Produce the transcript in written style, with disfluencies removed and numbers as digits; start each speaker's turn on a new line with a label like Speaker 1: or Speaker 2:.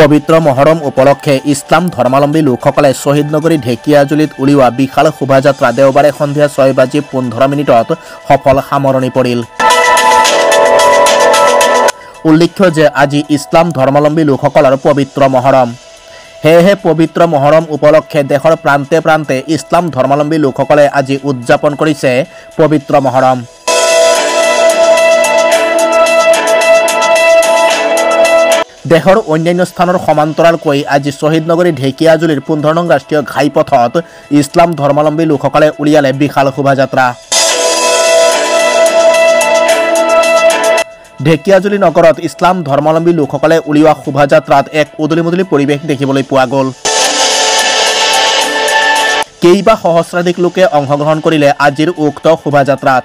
Speaker 1: পবিত্ৰ মহৰম উপলক্ষে ইছলাম ধৰ্মাৱলম্বী লোকসকলে শ্বহীদ নগৰী ঢেকিয়াজুলিত উলিওৱা বিশাল শোভাযাত্ৰা দেওবাৰে সন্ধিয়া 6:15 সফল সামৰণি পৰিল। উল্লেখ্য যে আজি ইছলাম ধৰ্মাৱলম্বী লোকসকলৰ পবিত্ৰ মহৰম। সেয়েহে পবিত্ৰ মহৰম উপলক্ষে দেশৰ প্ৰান্তে প্ৰান্তে ইছলাম ধৰ্মাৱলম্বী লোকসকলে আজি উদযাপন কৰিছে পবিত্ৰ মহৰম। দেশৰ অন্যান্য স্থানৰ সমান্তৰালকৈ আজি শ্বহীদ নগৰী ঢেকিয়াজুলিৰ 15 নং ৰাষ্ট্ৰীয় ঘাইপথত ইছলাম ধৰ্মাৱলম্বী লোকসকলে উলিয়ালে বিশাল শোভাযাত্ৰা। ঢেকিয়াজুলি নগৰত ইছলাম ধৰ্মাৱলম্বী লোকসকলে উলিওৱা শোভাযাত্ৰাত এক উদলিমুদলি পৰিৱেশ দেখিবলৈ পোৱা গ'ল। কেইবা সহস্ৰাধিক লোকে অংশগ্ৰহণ কৰিলে আজিৰ উক্ত শোভাযাত্ৰাত।